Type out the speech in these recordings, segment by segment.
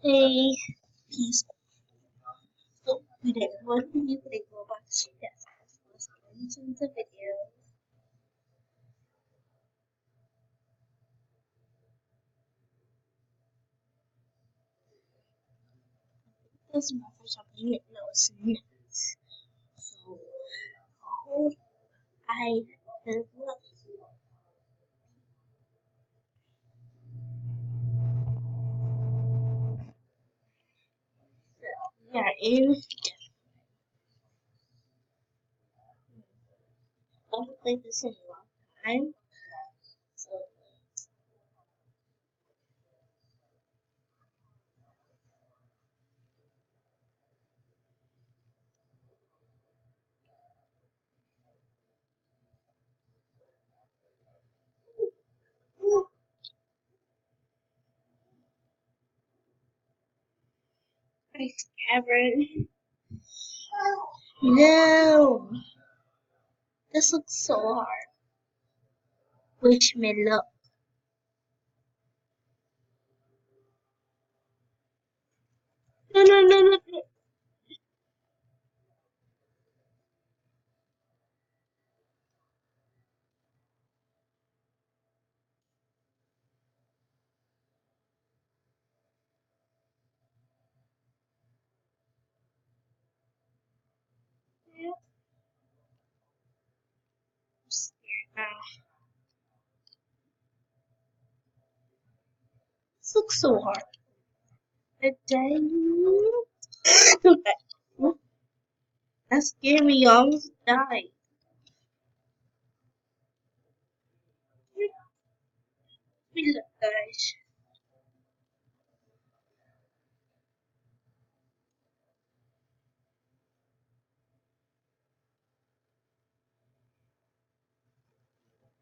Hey, peace. So today, what do you think about yes, let's get into the video. This is my first time playing it, no serious. So I have we are in. I haven't played this in a long time. So nice cavern. No, this looks so hard. Wish me luck. No, no, no, no, no. I'm scared now. This looks so hard. The day. That scared me. I almost died. We look, guys.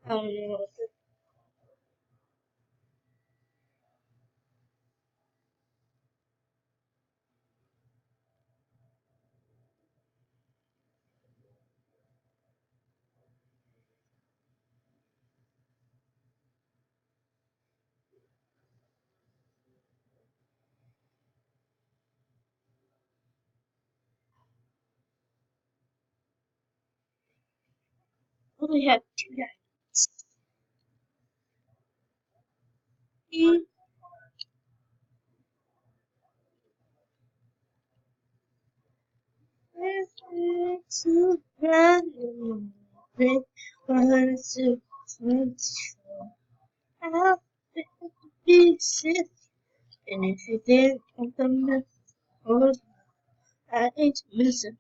I don't know what only have two diamonds. You to run with one to twenty-four. I'll be sick, and if you didn't come back, oh, I ain't missing.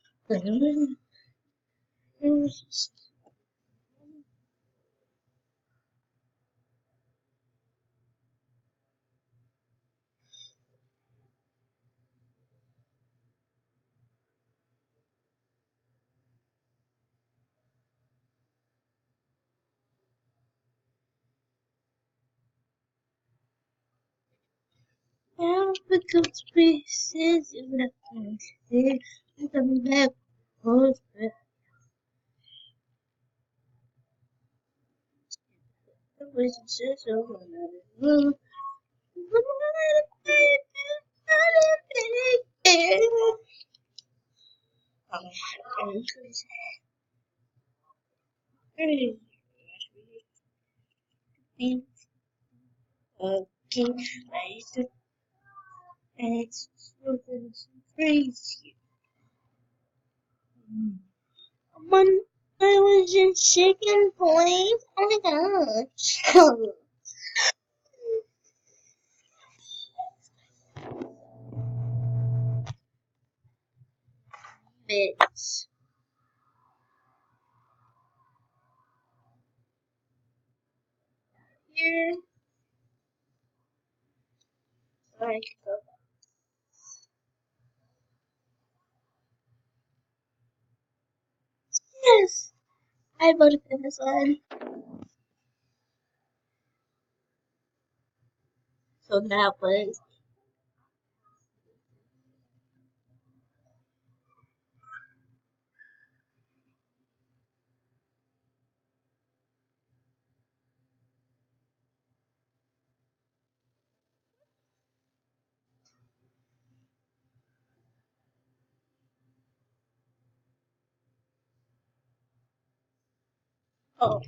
I'll pick up pieces in the country, and come back, oh, the was just over. Okay, I used to, and it's something crazy. When I was in second place, oh my gosh. Bits. Here, so I can go. Yes, I voted for this one. So that was Oh,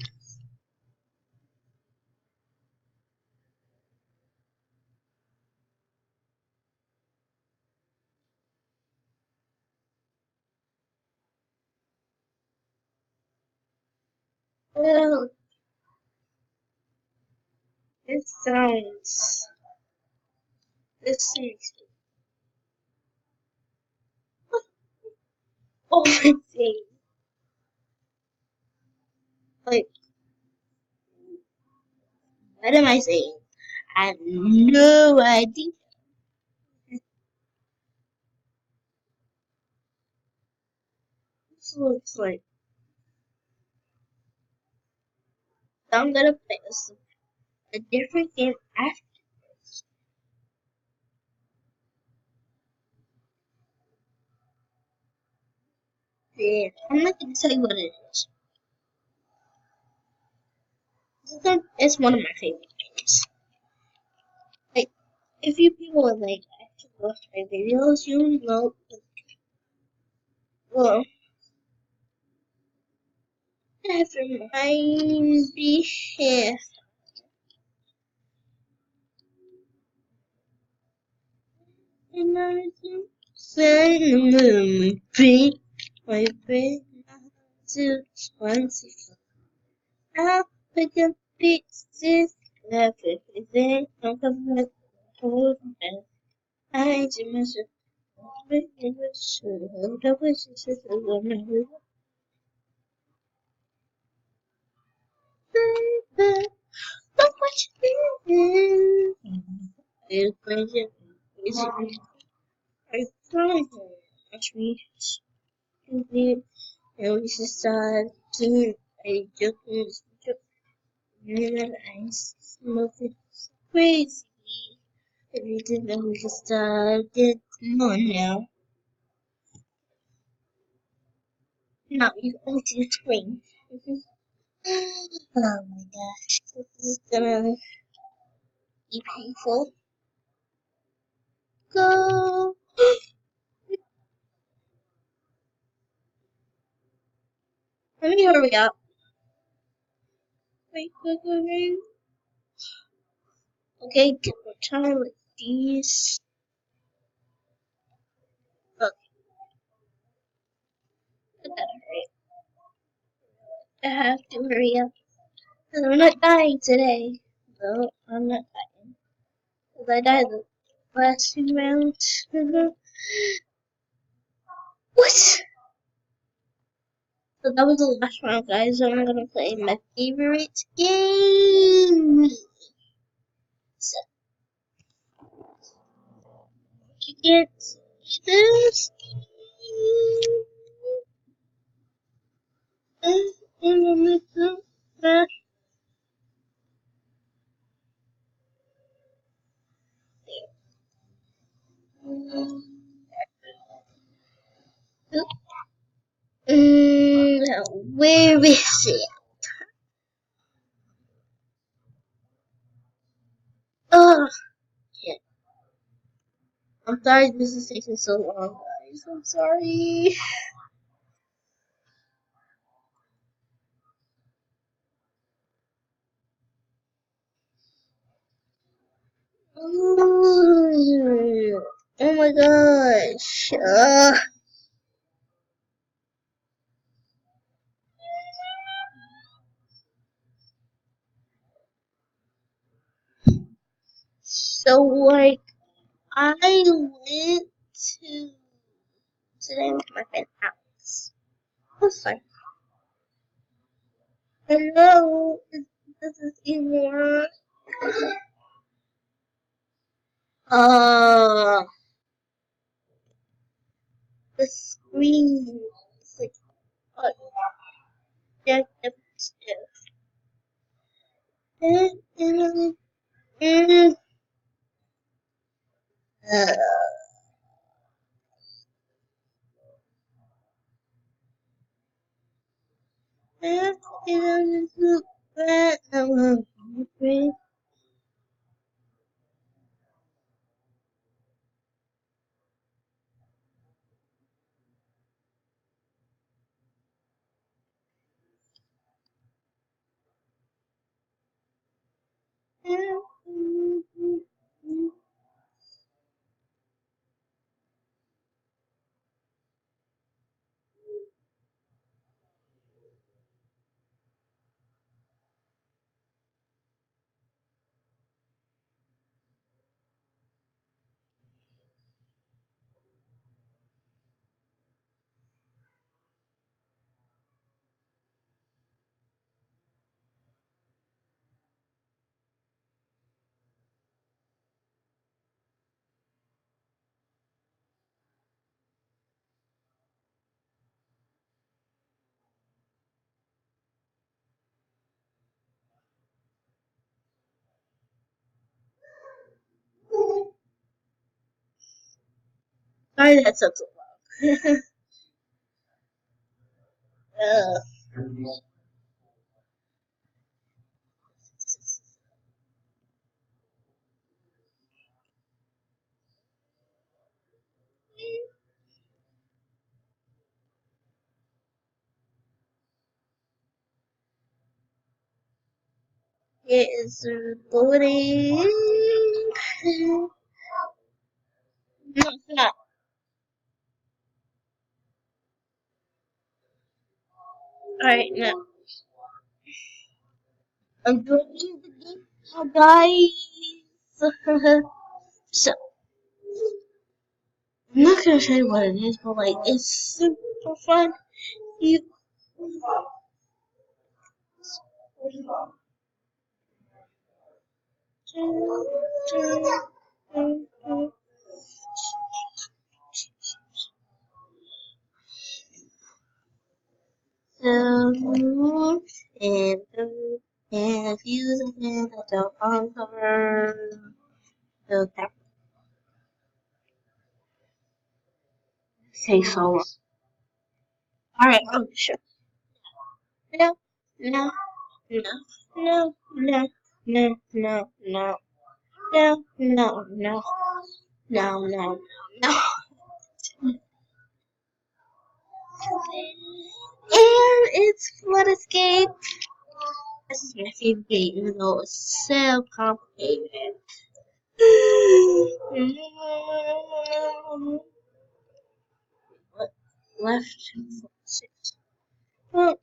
well, this sounds. This seems. Oh, thing. Like, what am I saying? I have no idea. This looks like. So I'm gonna play a different game after. I'm not gonna tell you what it is. It's one of my favorite games. Like, if you people would like actually watch my videos, you know. Well, after mine be shift. And I send the moon, break my brain to 24. I'll pick up pieces, left everything, I'm coming back, hold back. I do myself, making it sure, the wishes is a woman who baby, look what you did. It's crazy, it's I found her. Watch me, stupid, and we should start doing a joke, and I smoking crazy. If you didn't know we could start it, come on now. Now you only see the screen. Oh my gosh, this is gonna be painful. Go! Let me hurry up. Wait, wait, wait, wait. Okay, get the time with these. Look, I gotta hurry up. I have to hurry up. Cause I'm not dying today. No, I'm not dying. Cause I died the last two rounds. What? So that was the last round, guys. So I'm gonna play my favorite game. So you can't see this. Where is it? Oh, yeah. I'm sorry this is taking so long, guys. I'm sorry. Oh, oh my gosh. So, like, I went to today with my friend Alex. What's fun? Hello, this is Eva. Uh, the screen is like, uh, dead, dead, dead. Uh, it doesn't look bad. I'm hungry. Sorry that took so long. It is loading. No, it's not. Alright, now I'm joining the game now, guys. So, I'm not gonna say what it is, but like, it's super fun. You. So, and if you something that don't answer, so that say so. Alright, sure. No, no, no, no, no, no, no, no, no, no, no, no, no, no. And it's Flood Escape. This is my favorite game, even though it's so complicated. Left, six. Well,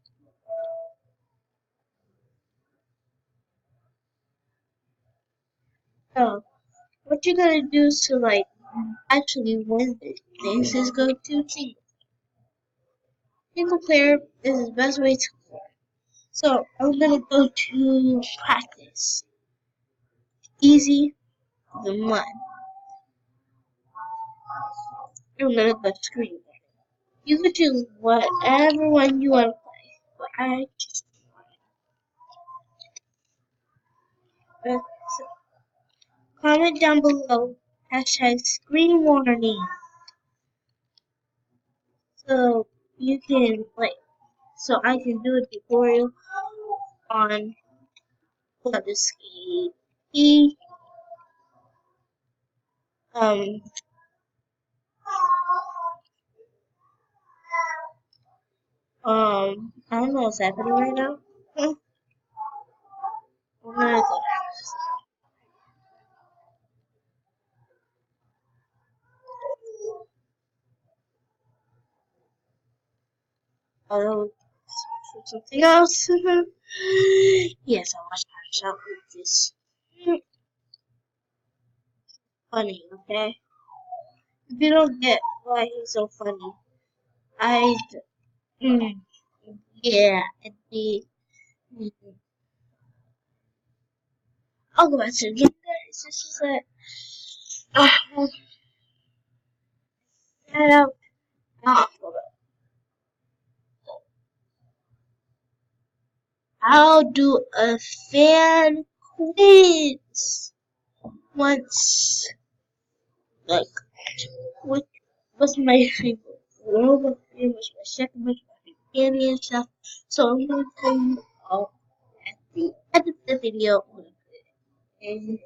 oh, what you gotta do is to like actually win this is go to single player is the best way to play. So I'm gonna go to practice. Easy, the one. I'm gonna go screen. You can choose whatever one you want to play. But I just so comment down below hashtag screen warning so you can play. So I can do a tutorial on how to skate. E um I don't know what's happening right now. What is it? Oh, something else. Yes, I watched Paris out with this. Funny, okay? If you don't get why he's so funny, I mm, yeah, indeed. Mm. I'll go back to the game, guys. This is it. Head out. Hold on. I'll do a fan quiz once. Like, what was my favorite? What was my second? What's my favorite and stuff? So I'm gonna tell you all at the end of the video. Okay.